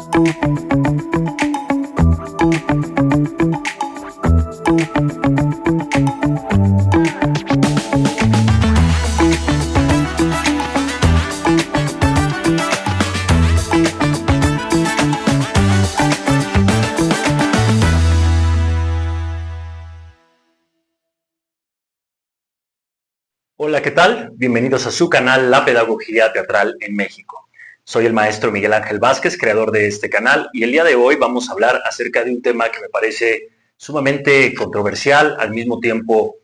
Hola, ¿qué tal? Bienvenidos a su canal La Pedagogía Teatral en México. Soy el maestro Miguel Ángel Vázquez, creador de este canal, y el día de hoy vamos a hablar acerca de un tema que me parece sumamente controversial, al mismo tiempo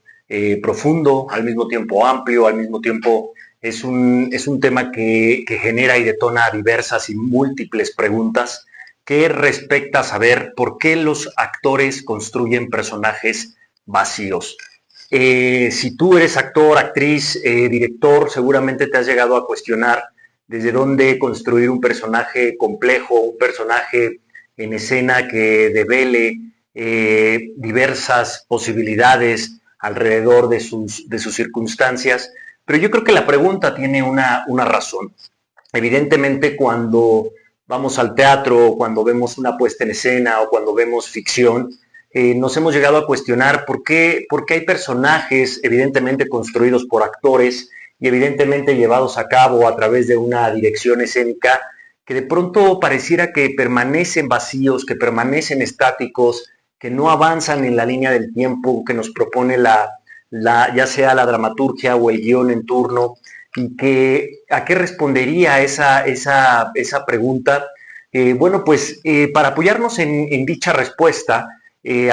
profundo, al mismo tiempo amplio, al mismo tiempo es un tema que genera y detona diversas y múltiples preguntas que respecta a saber por qué los actores construyen personajes vacíos. Si tú eres actor, actriz, director, seguramente te has llegado a cuestionar desde dónde construir un personaje complejo, un personaje en escena que devele diversas posibilidades alrededor de sus circunstancias. Pero yo creo que la pregunta tiene una razón. Evidentemente, cuando vamos al teatro, cuando vemos una puesta en escena o cuando vemos ficción, nos hemos llegado a cuestionar por qué hay personajes evidentemente construidos por actores y evidentemente llevados a cabo a través de una dirección escénica que de pronto pareciera que permanecen vacíos, que permanecen estáticos, que no avanzan en la línea del tiempo que nos propone ya sea la dramaturgia o el guión en turno, y que a qué respondería esa pregunta. Bueno, pues para apoyarnos en dicha respuesta,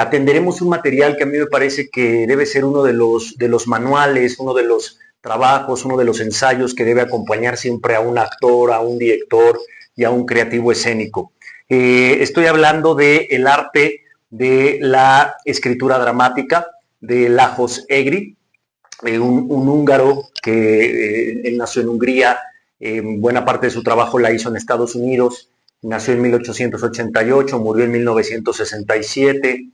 atenderemos un material que a mí me parece que debe ser uno de los manuales, uno de los trabajos, uno de los ensayos que debe acompañar siempre a un actor, a un director y a un creativo escénico. Estoy hablando del arte de la escritura dramática de Lajos Egri, un húngaro que él nació en Hungría, buena parte de su trabajo la hizo en Estados Unidos. Nació en 1888, murió en 1967.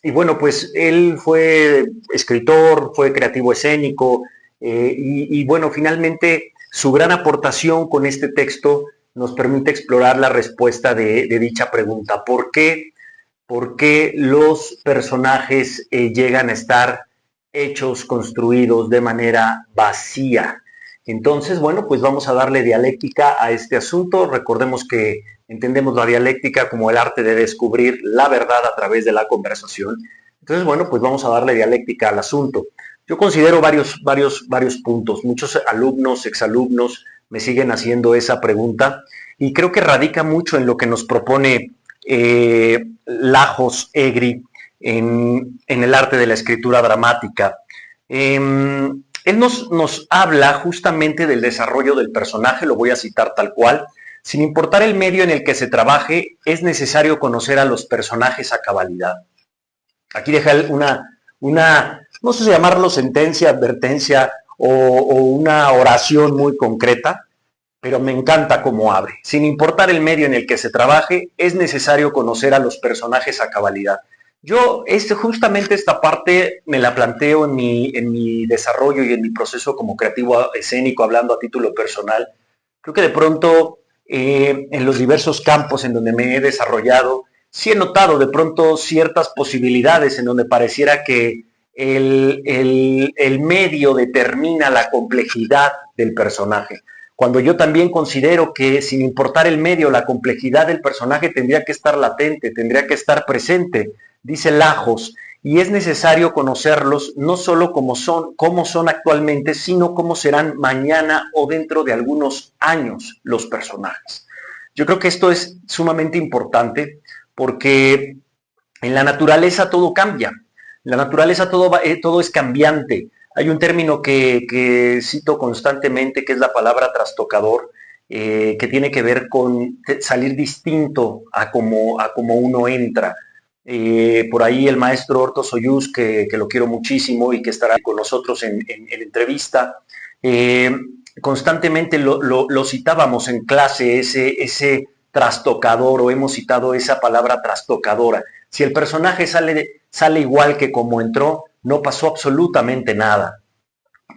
Y bueno, pues él fue escritor, fue creativo escénico, y bueno, finalmente su gran aportación con este texto nos permite explorar la respuesta de dicha pregunta. ¿Por qué los personajes llegan a estar hechos, construidos de manera vacía? Entonces, bueno, pues vamos a darle dialéctica a este asunto. Recordemos que entendemos la dialéctica como el arte de descubrir la verdad a través de la conversación. Entonces, bueno, pues vamos a darle dialéctica al asunto. Yo considero varios puntos. Muchos alumnos, exalumnos, me siguen haciendo esa pregunta y creo que radica mucho en lo que nos propone Lajos Egri en el arte de la escritura dramática. Él nos habla justamente del desarrollo del personaje, lo voy a citar tal cual. Sin importar el medio en el que se trabaje, es necesario conocer a los personajes a cabalidad. Aquí deja no sé si llamarlo sentencia, advertencia o una oración muy concreta, pero me encanta cómo abre. Sin importar el medio en el que se trabaje, es necesario conocer a los personajes a cabalidad. Yo justamente esta parte me la planteo en mi desarrollo y en mi proceso como creativo escénico, hablando a título personal. Creo que de pronto en los diversos campos en donde me he desarrollado, sí he notado de pronto ciertas posibilidades en donde pareciera que el medio determina la complejidad del personaje. Cuando yo también considero que sin importar el medio, la complejidad del personaje tendría que estar latente, tendría que estar presente, dice Lajos, y es necesario conocerlos no solo cómo son actualmente, sino cómo serán mañana o dentro de algunos años los personajes. Yo creo que esto es sumamente importante porque en la naturaleza todo cambia, en la naturaleza todo es cambiante. Hay un término que cito constantemente, que es la palabra trastocador, que tiene que ver con salir distinto a como uno entra. Por ahí el maestro Horto Soyuz, que lo quiero muchísimo y que estará con nosotros en entrevista, constantemente lo citábamos en clase, ese trastocador, o hemos citado esa palabra trastocadora. Si el personaje sale igual que como entró, no pasó absolutamente nada.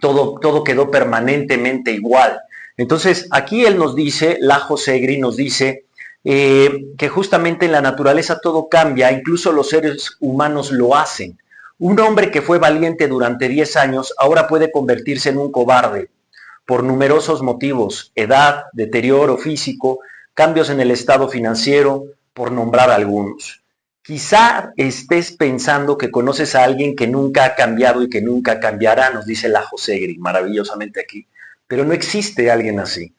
Todo quedó permanentemente igual. Entonces, aquí él nos dice, Lajos Egri nos dice que justamente en la naturaleza todo cambia, incluso los seres humanos lo hacen. Un hombre que fue valiente durante 10 años ahora puede convertirse en un cobarde por numerosos motivos: edad, deterioro físico, cambios en el estado financiero, por nombrar algunos. Quizá estés pensando que conoces a alguien que nunca ha cambiado y que nunca cambiará, nos dice la Josegri maravillosamente aquí, pero no existe alguien así.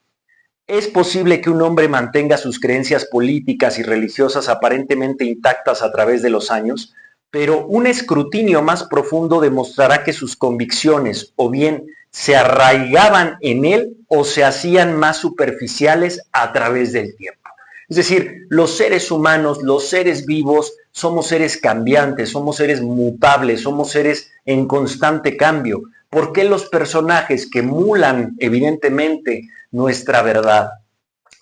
Es posible que un hombre mantenga sus creencias políticas y religiosas aparentemente intactas a través de los años, pero un escrutinio más profundo demostrará que sus convicciones o bien se arraigaban en él o se hacían más superficiales a través del tiempo. Es decir, los seres humanos, los seres vivos, somos seres cambiantes, somos seres mutables, somos seres en constante cambio. ¿Por qué los personajes que emulan evidentemente nuestra verdad,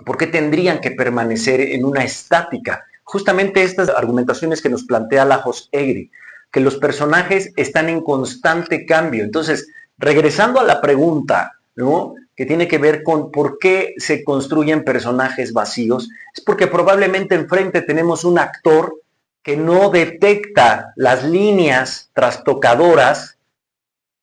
por qué tendrían que permanecer en una estática? Justamente estas argumentaciones que nos plantea Lajos Egri, que los personajes están en constante cambio. Entonces, regresando a la pregunta, ¿no?, que tiene que ver con por qué se construyen personajes vacíos, es porque probablemente enfrente tenemos un actor que no detecta las líneas trastocadoras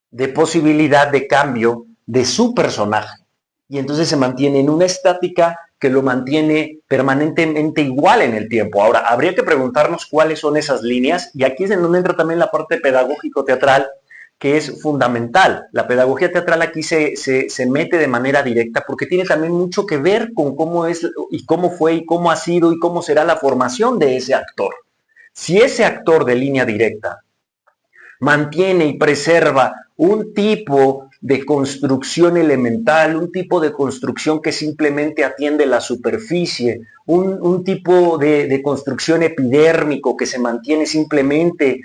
de posibilidad de cambio de su personaje. Y entonces se mantiene en una estática que lo mantiene permanentemente igual en el tiempo. Ahora, habría que preguntarnos cuáles son esas líneas, y aquí es en donde entra también la parte pedagógico-teatral, que es fundamental. La pedagogía teatral aquí se mete de manera directa porque tiene también mucho que ver con cómo es y cómo fue y cómo ha sido y cómo será la formación de ese actor. Si ese actor de línea directa mantiene y preserva un tipo de construcción elemental, un tipo de construcción que simplemente atiende la superficie, un tipo de construcción epidérmico que se mantiene simplemente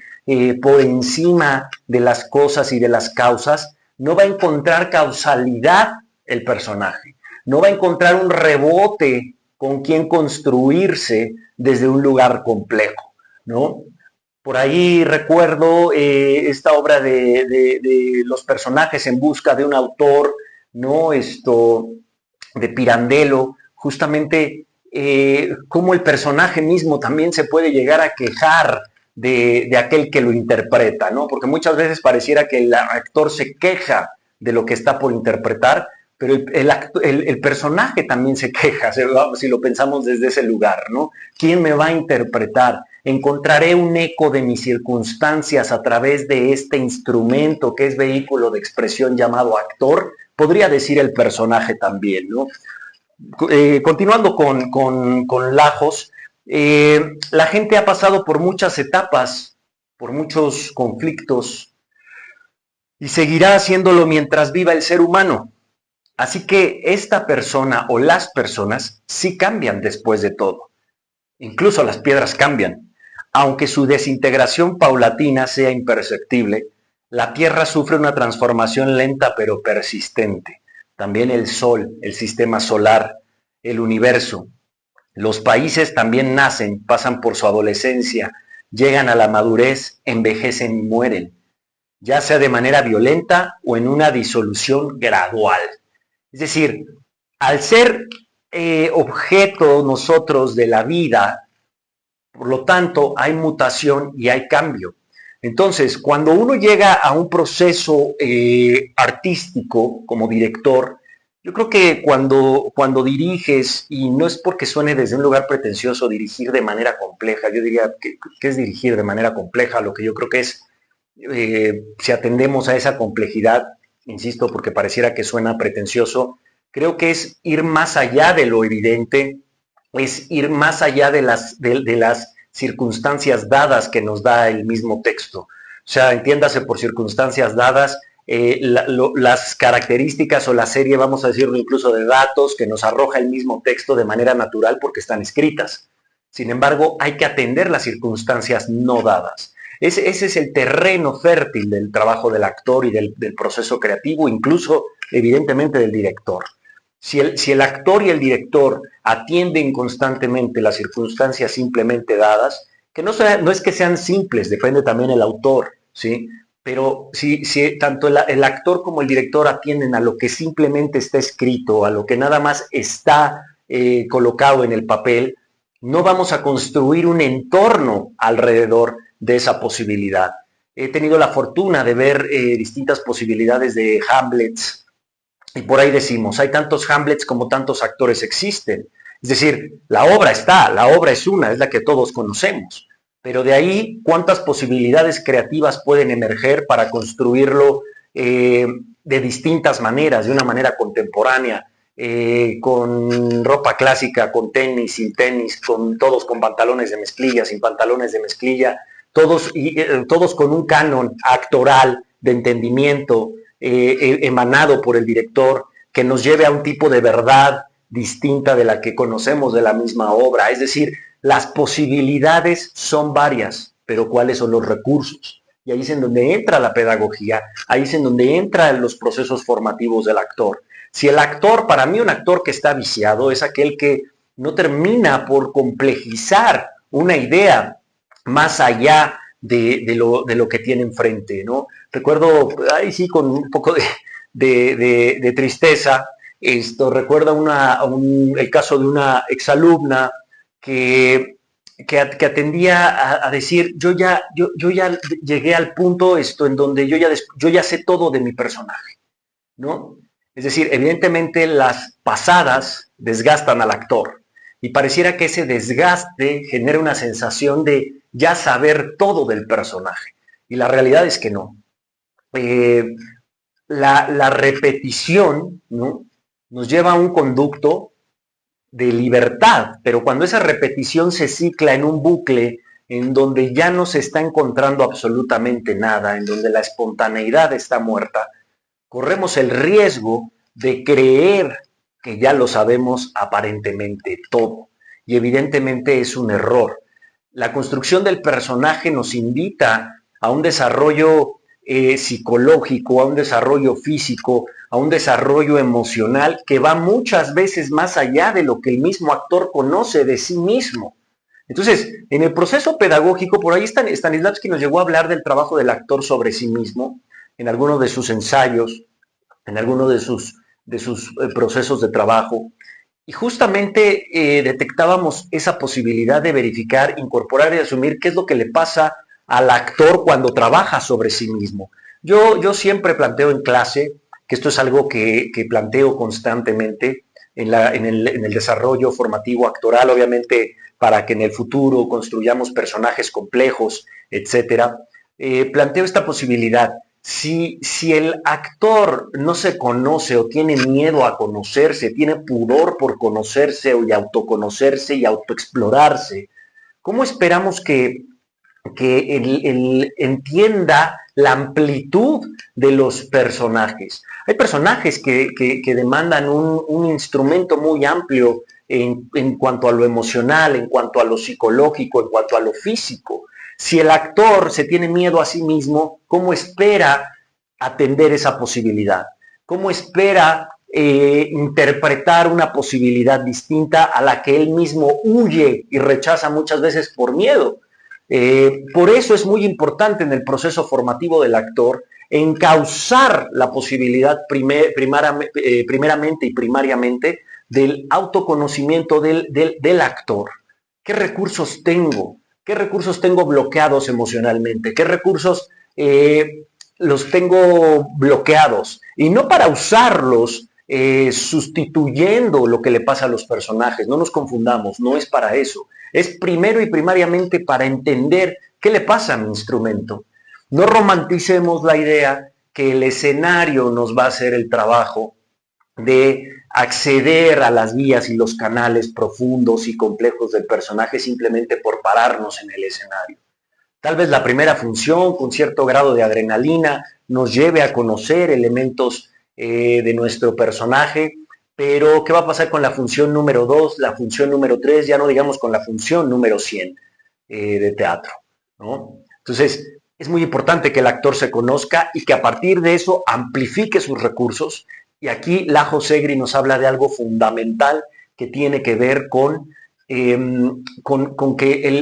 por encima de las cosas y de las causas, no va a encontrar causalidad el personaje, no va a encontrar un rebote con quien construirse desde un lugar complejo, ¿no? Por ahí recuerdo esta obra de los personajes en busca de un autor, ¿no? De Pirandello, justamente cómo el personaje mismo también se puede llegar a quejar de aquel que lo interpreta, ¿no? Porque muchas veces pareciera que el actor se queja de lo que está por interpretar, pero el personaje también se queja, si lo pensamos desde ese lugar, ¿no? ¿Quién me va a interpretar? Encontraré un eco de mis circunstancias a través de este instrumento que es vehículo de expresión llamado actor, podría decir el personaje también, ¿no? Continuando con Lajos, la gente ha pasado por muchas etapas, por muchos conflictos, y seguirá haciéndolo mientras viva el ser humano. Así que esta persona o las personas sí cambian después de todo. Incluso las piedras cambian. Aunque su desintegración paulatina sea imperceptible, la Tierra sufre una transformación lenta pero persistente. También el Sol, el sistema solar, el universo. Los países también nacen, pasan por su adolescencia, llegan a la madurez, envejecen y mueren, ya sea de manera violenta o en una disolución gradual. Es decir, al ser objeto nosotros de la vida, por lo tanto, hay mutación y hay cambio. Entonces, cuando uno llega a un proceso artístico como director, yo creo que cuando diriges, y no es porque suene desde un lugar pretencioso dirigir de manera compleja, yo diría que es dirigir de manera compleja, lo que yo creo que es, si atendemos a esa complejidad, insisto, porque pareciera que suena pretencioso, creo que es ir más allá de lo evidente, es ir más allá de las circunstancias dadas que nos da el mismo texto. O sea, entiéndase por circunstancias dadas las características o la serie, vamos a decirlo incluso de datos, que nos arroja el mismo texto de manera natural porque están escritas. Sin embargo, hay que atender las circunstancias no dadas. Ese es el terreno fértil del trabajo del actor y del proceso creativo, incluso evidentemente del director. Si el actor y el director atienden constantemente las circunstancias simplemente dadas, que no es que sean simples, depende también el autor, ¿sí? Pero si tanto el actor como el director atienden a lo que simplemente está escrito, a lo que nada más está colocado en el papel, No vamos a construir un entorno alrededor de esa posibilidad. He tenido la fortuna de ver distintas posibilidades de Hamlets, y por ahí decimos, hay tantos Hamlets como tantos actores existen. Es decir, la obra está, la obra es una, es la que todos conocemos. Pero de ahí, ¿cuántas posibilidades creativas pueden emerger para construirlo de distintas maneras, de una manera contemporánea, con ropa clásica, con tenis, sin tenis, con todos con pantalones de mezclilla, sin pantalones de mezclilla, todos con un canon actoral de entendimiento emanado por el director que nos lleve a un tipo de verdad distinta de la que conocemos de la misma obra? Es decir, las posibilidades son varias, pero ¿cuáles son los recursos? Y ahí es en donde entra la pedagogía, ahí es en donde entran los procesos formativos del actor. Si el actor, para mí un actor que está viciado es aquel que no termina por complejizar una idea más allá de lo que tiene enfrente, ¿no? Recuerdo, ahí sí, con un poco de tristeza, recuerda el caso de una exalumna que atendía a decir, yo ya llegué al punto en donde yo ya sé todo de mi personaje, ¿no? Es decir, evidentemente las pasadas desgastan al actor y pareciera que ese desgaste genera una sensación de ya saber todo del personaje. Y la realidad es que no. Eh, la repetición, ¿no?, nos lleva a un conducto de libertad, pero cuando esa repetición se cicla en un bucle en donde ya no se está encontrando absolutamente nada, en donde la espontaneidad está muerta, corremos el riesgo de creer que ya lo sabemos aparentemente todo. Y evidentemente es un error. La construcción del personaje nos invita a un desarrollo psicológico, a un desarrollo físico, a un desarrollo emocional que va muchas veces más allá de lo que el mismo actor conoce de sí mismo. Entonces, en el proceso pedagógico, por ahí Stanislavski nos llegó a hablar del trabajo del actor sobre sí mismo, en algunos de sus ensayos, en algunos de sus procesos de trabajo. Y justamente detectábamos esa posibilidad de verificar, incorporar y asumir qué es lo que le pasa al actor cuando trabaja sobre sí mismo. Yo siempre planteo en clase, que esto es algo que planteo constantemente en el desarrollo formativo actoral, obviamente para que en el futuro construyamos personajes complejos, etcétera. Planteo esta posibilidad. Si el actor no se conoce o tiene miedo a conocerse, tiene pudor por conocerse y autoconocerse y autoexplorarse, ¿cómo esperamos que él entienda la amplitud de los personajes? Hay personajes que demandan un instrumento muy amplio en cuanto a lo emocional, en cuanto a lo psicológico, en cuanto a lo físico. Si el actor se tiene miedo a sí mismo, ¿cómo espera atender esa posibilidad? ¿Cómo espera interpretar una posibilidad distinta a la que él mismo huye y rechaza muchas veces por miedo? Por eso es muy importante en el proceso formativo del actor encauzar la posibilidad primeramente y primariamente del autoconocimiento del actor. ¿Qué recursos tengo? ¿Qué recursos tengo bloqueados emocionalmente? ¿Qué recursos los tengo bloqueados? Y no para usarlos sustituyendo lo que le pasa a los personajes. No nos confundamos, no es para eso. Es primero y primariamente para entender qué le pasa a mi instrumento. No romanticemos la idea que el escenario nos va a hacer el trabajo de acceder a las vías y los canales profundos y complejos del personaje simplemente por pararnos en el escenario. Tal vez la primera función, con cierto grado de adrenalina, nos lleve a conocer elementos de nuestro personaje, pero ¿qué va a pasar con la función número 2, la función número 3, ya no digamos con la función número 100 de teatro, ¿no? Entonces, es muy importante que el actor se conozca y que a partir de eso amplifique sus recursos. Y aquí Lajo Segri nos habla de algo fundamental que tiene que ver con que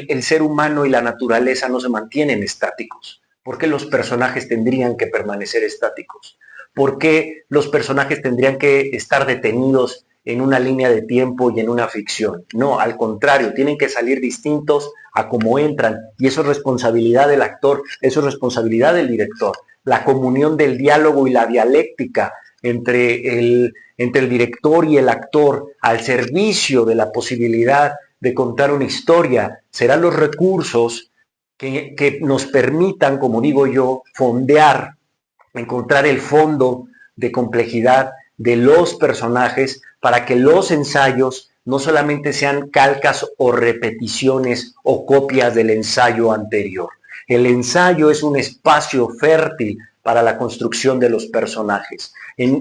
el ser humano y la naturaleza no se mantienen estáticos. ¿Por qué los personajes tendrían que permanecer estáticos? ¿Por qué los personajes tendrían que estar detenidos en una línea de tiempo y en una ficción. No, al contrario, tienen que salir distintos a cómo entran. Y eso es responsabilidad del actor, eso es responsabilidad del director. La comunión del diálogo y la dialéctica entre el director y el actor al servicio de la posibilidad de contar una historia serán los recursos que nos permitan, como digo yo, fondear, encontrar el fondo de complejidad de los personajes para que los ensayos no solamente sean calcas o repeticiones o copias del ensayo anterior. El ensayo es un espacio fértil para la construcción de los personajes.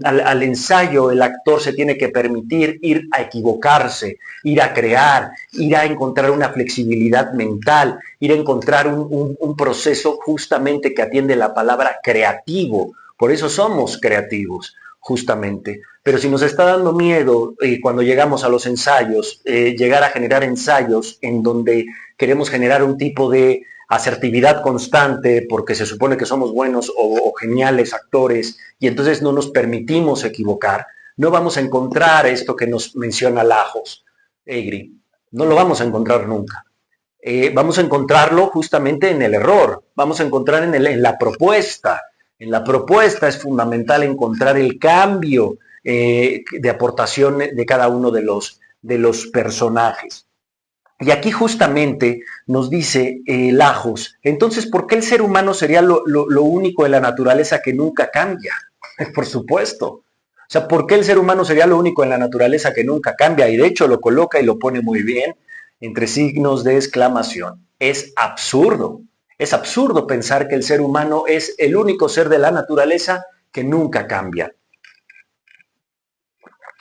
Al ensayo el actor se tiene que permitir ir a equivocarse, ir a crear, ir a encontrar una flexibilidad mental, ir a encontrar un proceso justamente que atiende la palabra creativo. Por eso somos creativos, justamente. Pero si nos está dando miedo cuando llegamos a los ensayos, llegar a generar ensayos en donde queremos generar un tipo de asertividad constante porque se supone que somos buenos o geniales actores y entonces no nos permitimos equivocar, no vamos a encontrar esto que nos menciona Lajos Egri. No lo vamos a encontrar nunca. Vamos a encontrarlo justamente en el error, vamos a encontrar en la propuesta. En la propuesta es fundamental encontrar el cambio de aportación de cada uno de los personajes. Y aquí justamente nos dice Lajos, entonces, ¿por qué el ser humano sería lo único de la naturaleza que nunca cambia? Por supuesto. O sea, ¿por qué el ser humano sería lo único en la naturaleza que nunca cambia? Y de hecho lo coloca y lo pone muy bien entre signos de exclamación. Es absurdo. Es absurdo pensar que el ser humano es el único ser de la naturaleza que nunca cambia.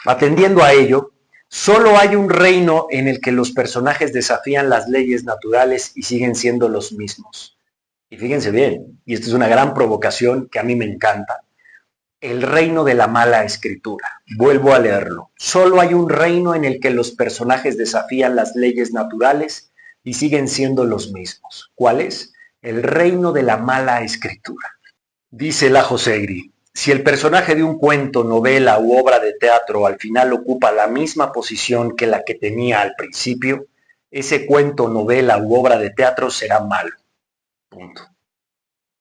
Atendiendo a ello, solo hay un reino en el que los personajes desafían las leyes naturales y siguen siendo los mismos. Y fíjense bien, y esto es una gran provocación que a mí me encanta, el reino de la mala escritura. Vuelvo a leerlo. Solo hay un reino en el que los personajes desafían las leyes naturales y siguen siendo los mismos. ¿Cuál es? El reino de la mala escritura. Dice Lajos Egri, si el personaje de un cuento, novela u obra de teatro al final ocupa la misma posición que la que tenía al principio, ese cuento, novela u obra de teatro será malo. Punto.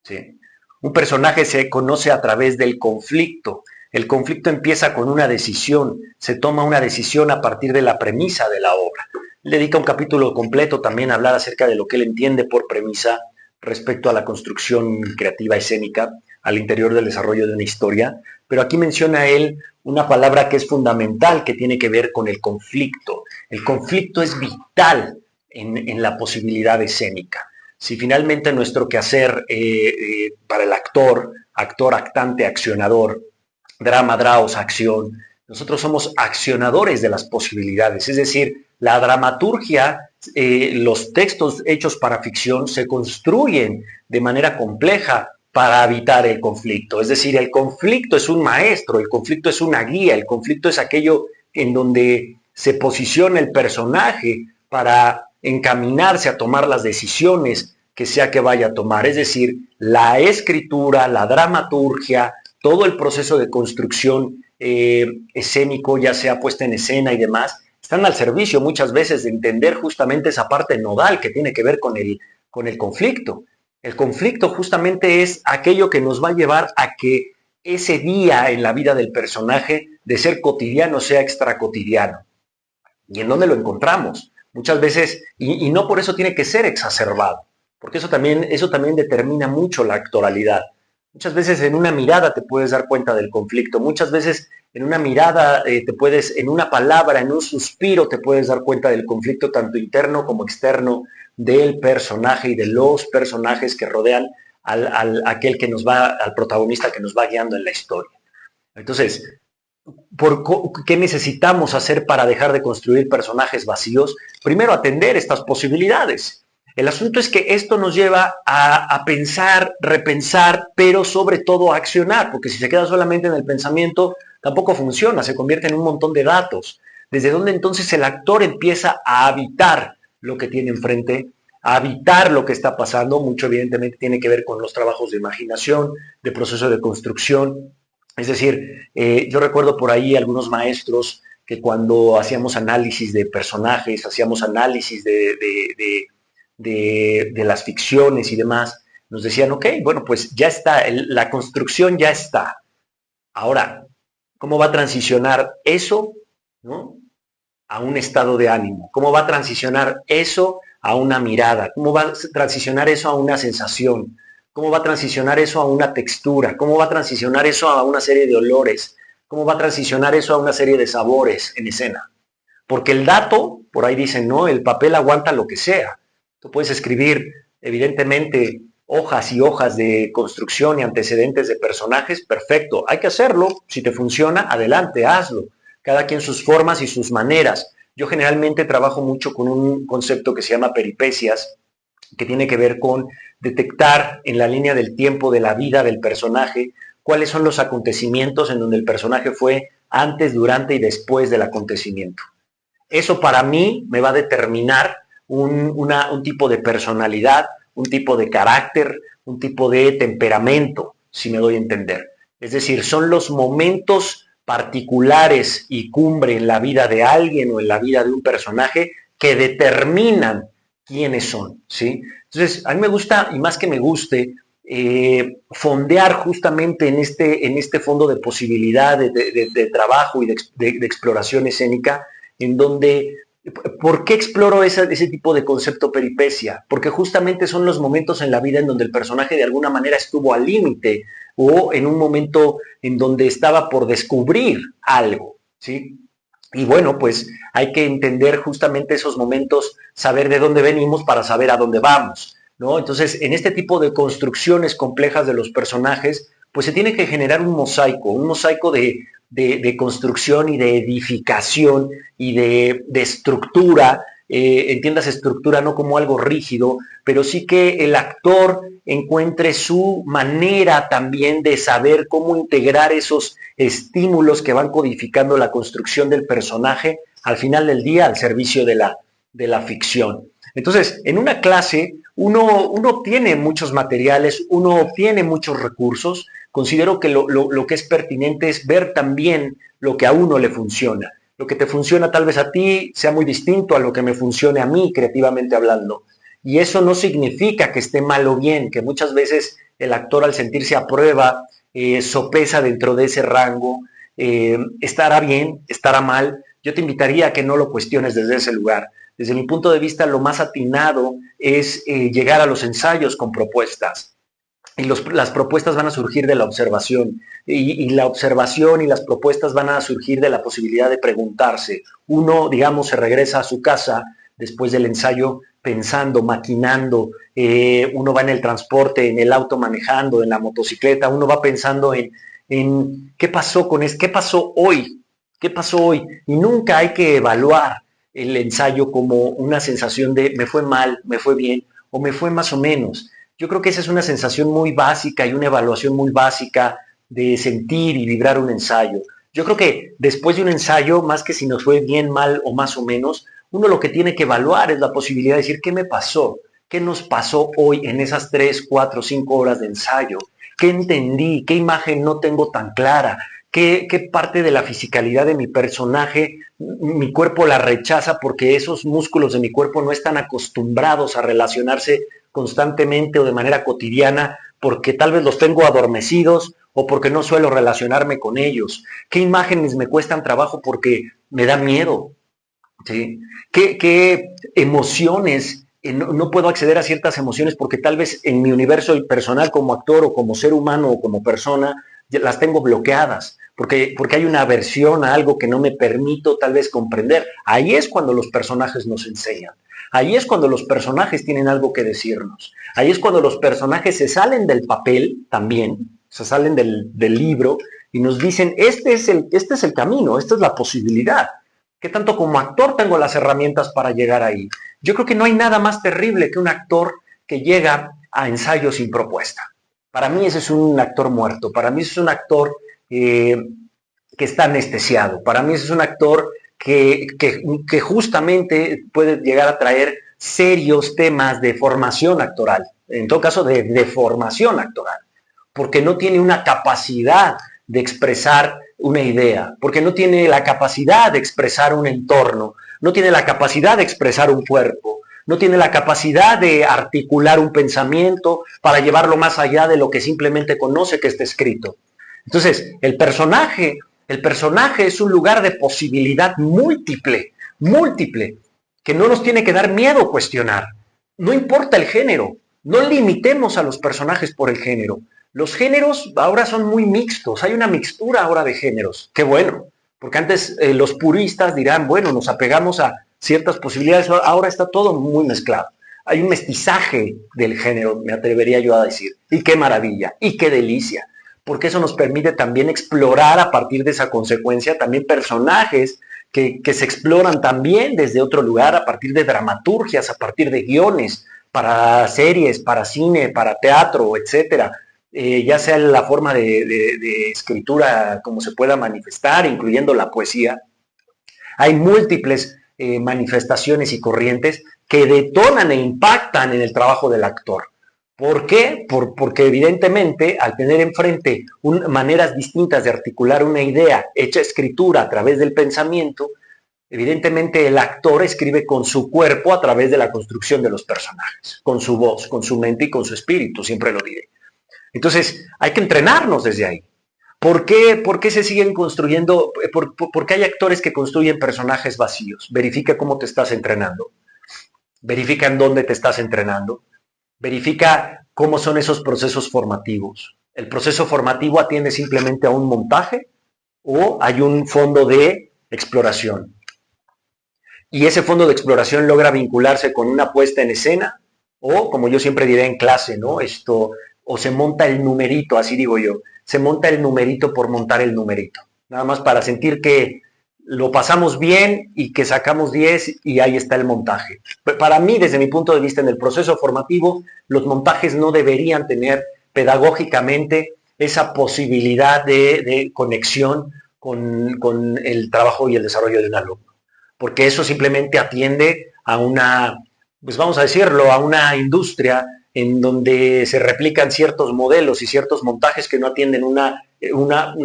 ¿Sí? Un personaje se conoce a través del conflicto. El conflicto empieza con una decisión, se toma una decisión a partir de la premisa de la obra. Le dedica un capítulo completo también a hablar acerca de lo que él entiende por premisa respecto a la construcción creativa escénica al interior del desarrollo de una historia, pero aquí menciona él una palabra que es fundamental, que tiene que ver con el conflicto. El conflicto es vital en la posibilidad escénica. Si finalmente nuestro quehacer para el actor, actante, accionador, drama, draos, acción, nosotros somos accionadores de las posibilidades, es decir, la dramaturgia, los textos hechos para ficción se construyen de manera compleja para evitar el conflicto. Es decir, el conflicto es un maestro, el conflicto es una guía, el conflicto es aquello en donde se posiciona el personaje para encaminarse a tomar las decisiones que sea que vaya a tomar. Es decir, la escritura, la dramaturgia, todo el proceso de construcción escénico, ya sea puesta en escena y demás, están al servicio muchas veces de entender justamente esa parte nodal que tiene que ver con el conflicto. El conflicto justamente es aquello que nos va a llevar a que ese día en la vida del personaje de ser cotidiano sea extracotidiano. ¿Y en dónde lo encontramos? Muchas veces, y no por eso tiene que ser exacerbado, porque eso también determina mucho la actoralidad. Muchas veces en una mirada te puedes dar cuenta del conflicto, muchas veces en una mirada en una palabra, en un suspiro te puedes dar cuenta del conflicto tanto interno como externo del personaje y de los personajes que rodean al protagonista que nos va guiando en la historia. Entonces, ¿qué necesitamos hacer para dejar de construir personajes vacíos? Primero, atender estas posibilidades. El asunto es que esto nos lleva a pensar, repensar, pero sobre todo a accionar, porque si se queda solamente en el pensamiento, tampoco funciona, se convierte en un montón de datos. Desde donde entonces el actor empieza a habitar lo que tiene enfrente, a habitar lo que está pasando, mucho evidentemente tiene que ver con los trabajos de imaginación, de proceso de construcción. Es decir, yo recuerdo por ahí algunos maestros que cuando hacíamos análisis de personajes, hacíamos análisis de las ficciones y demás, nos decían, ok, bueno, pues ya está, la construcción ya está. Ahora, ¿cómo va a transicionar eso, ¿no?, a un estado de ánimo? ¿Cómo va a transicionar eso a una mirada? ¿Cómo va a transicionar eso a una sensación? ¿Cómo va a transicionar eso a una textura? ¿Cómo va a transicionar eso a una serie de olores? ¿Cómo va a transicionar eso a una serie de sabores en escena? Porque el dato, por ahí dicen, no, el papel aguanta lo que sea. Tú puedes escribir, evidentemente, hojas y hojas de construcción y antecedentes de personajes, perfecto. Hay que hacerlo. Si te funciona, adelante, hazlo. Cada quien sus formas y sus maneras. Yo generalmente trabajo mucho con un concepto que se llama peripecias, que tiene que ver con detectar en la línea del tiempo de la vida del personaje cuáles son los acontecimientos en donde el personaje fue antes, durante y después del acontecimiento. Eso para mí me va a determinar un tipo de personalidad, un tipo de carácter, un tipo de temperamento, si me doy a entender. Es decir, son los momentos particulares y cumbre en la vida de alguien o en la vida de un personaje que determinan quiénes son, ¿sí? Entonces, a mí me gusta, y más que me guste, fondear justamente en este fondo de posibilidad de trabajo y de exploración escénica, en donde, ¿por qué exploro ese tipo de concepto peripecia? Porque justamente son los momentos en la vida en donde el personaje de alguna manera estuvo al límite o en un momento en donde estaba por descubrir algo, ¿sí? Y bueno, pues hay que entender justamente esos momentos, saber de dónde venimos para saber a dónde vamos, ¿no? Entonces, en este tipo de construcciones complejas de los personajes, pues se tiene que generar un mosaico de construcción y de edificación y de estructura, entiendas estructura no como algo rígido, pero sí que el actor encuentre su manera también de saber cómo integrar esos estímulos que van codificando la construcción del personaje al final del día al servicio de la ficción. Entonces, en una clase uno tiene muchos materiales, uno tiene muchos recursos. Considero que lo que es pertinente es ver también lo que a uno le funciona. Lo que te funciona tal vez a ti sea muy distinto a lo que me funcione a mí, creativamente hablando. Y eso no significa que esté mal o bien, que muchas veces el actor, al sentirse a prueba, sopesa dentro de ese rango, estará bien, estará mal. Yo te invitaría a que no lo cuestiones desde ese lugar. Desde mi punto de vista, lo más atinado es llegar a los ensayos con propuestas. Y las propuestas van a surgir de la observación. Y la observación y las propuestas van a surgir de la posibilidad de preguntarse. Uno, digamos, se regresa a su casa después del ensayo pensando, maquinando. Uno va en el transporte, en el auto manejando, en la motocicleta. Uno va pensando en qué pasó con esto, qué pasó hoy, qué pasó hoy. Y nunca hay que evaluar el ensayo como una sensación de me fue mal, me fue bien o me fue más o menos. Yo creo que esa es una sensación muy básica y una evaluación muy básica de sentir y vibrar un ensayo. Yo creo que después de un ensayo, más que si nos fue bien, mal o más o menos, uno lo que tiene que evaluar es la posibilidad de decir qué me pasó, qué nos pasó hoy en esas 3, 4, 5 horas de ensayo, qué entendí, qué imagen no tengo tan clara, qué parte de la fisicalidad de mi personaje mi cuerpo la rechaza porque esos músculos de mi cuerpo no están acostumbrados a relacionarse constantemente o de manera cotidiana, porque tal vez los tengo adormecidos o porque no suelo relacionarme con ellos. ¿Qué imágenes me cuestan trabajo porque me da miedo? ¿Sí? ¿Qué emociones? No puedo acceder a ciertas emociones porque tal vez en mi universo personal como actor o como ser humano o como persona las tengo bloqueadas, porque hay una aversión a algo que no me permito tal vez comprender. Ahí es cuando los personajes nos enseñan. Ahí es cuando los personajes tienen algo que decirnos. Ahí es cuando los personajes se salen del papel también, se salen del libro y nos dicen, este es el camino, esta es la posibilidad. ¿Qué tanto como actor tengo las herramientas para llegar ahí? Yo creo que no hay nada más terrible que un actor que llega a ensayos sin propuesta. Para mí ese es un actor muerto, para mí ese es un actor que está anestesiado, para mí ese es un actor que justamente puede llegar a traer serios temas de formación actoral, en todo caso de formación actoral, porque no tiene una capacidad de expresar una idea, porque no tiene la capacidad de expresar un entorno, no tiene la capacidad de expresar un cuerpo, no tiene la capacidad de articular un pensamiento para llevarlo más allá de lo que simplemente conoce que está escrito. Entonces, el personaje es un lugar de posibilidad múltiple, múltiple, que no nos tiene que dar miedo cuestionar. No importa el género, no limitemos a los personajes por el género. Los géneros ahora son muy mixtos, hay una mixtura ahora de géneros. Qué bueno, porque antes los puristas dirán, bueno, nos apegamos a ciertas posibilidades, ahora está todo muy mezclado. Hay un mestizaje del género, me atrevería yo a decir. Y qué maravilla, y qué delicia, porque eso nos permite también explorar a partir de esa consecuencia también personajes que se exploran también desde otro lugar, a partir de dramaturgias, a partir de guiones, para series, para cine, para teatro, etcétera. Ya sea la forma de escritura como se pueda manifestar, incluyendo la poesía. Hay múltiples manifestaciones y corrientes que detonan e impactan en el trabajo del actor. ¿Por qué? Porque evidentemente al tener enfrente maneras distintas de articular una idea hecha escritura a través del pensamiento, evidentemente el actor escribe con su cuerpo a través de la construcción de los personajes, con su voz, con su mente y con su espíritu, siempre lo diré. Entonces hay que entrenarnos desde ahí. ¿Por qué se siguen construyendo? ¿Por qué hay actores que construyen personajes vacíos? Verifica cómo te estás entrenando. Verifica en dónde te estás entrenando. Verifica cómo son esos procesos formativos. ¿El proceso formativo atiende simplemente a un montaje o hay un fondo de exploración? Y ese fondo de exploración logra vincularse con una puesta en escena o, como yo siempre diré en clase, ¿no? O se monta el numerito, así digo yo, se monta el numerito por montar el numerito. Nada más para sentir que lo pasamos bien y que sacamos 10 y ahí está el montaje. Para mí, desde mi punto de vista, en el proceso formativo, los montajes no deberían tener pedagógicamente esa posibilidad de conexión con el trabajo y el desarrollo de un alumno. Porque eso simplemente atiende a una, pues vamos a decirlo, a una industria en donde se replican ciertos modelos y ciertos montajes que no atienden una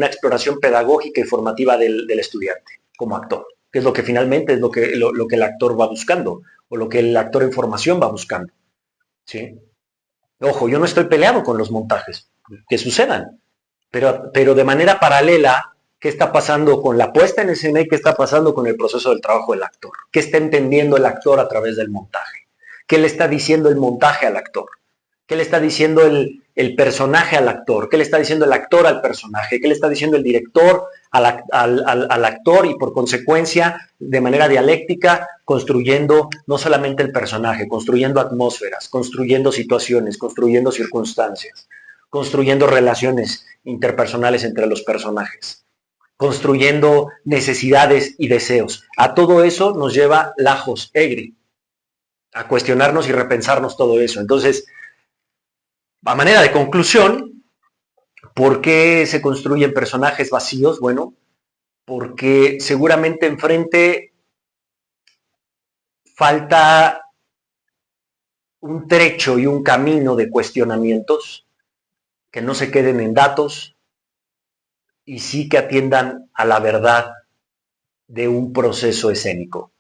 exploración pedagógica y formativa del estudiante como actor, que es lo que finalmente es lo que el actor va buscando, o lo que el actor en formación va buscando. ¿Sí? Ojo, yo no estoy peleado con los montajes, que sucedan, pero de manera paralela, ¿qué está pasando con la puesta en escena y qué está pasando con el proceso del trabajo del actor? ¿Qué está entendiendo el actor a través del montaje? ¿Qué le está diciendo el montaje al actor? ¿Qué le está diciendo el personaje al actor? ¿Qué le está diciendo el actor al personaje? ¿Qué le está diciendo el director al actor? Y por consecuencia, de manera dialéctica, construyendo no solamente el personaje, construyendo atmósferas, construyendo situaciones, construyendo circunstancias, construyendo relaciones interpersonales entre los personajes, construyendo necesidades y deseos. A todo eso nos lleva Lajos Egri, a cuestionarnos y repensarnos todo eso. Entonces, a manera de conclusión, ¿por qué se construyen personajes vacíos? Bueno, porque seguramente enfrente falta un trecho y un camino de cuestionamientos que no se queden en datos y sí que atiendan a la verdad de un proceso escénico.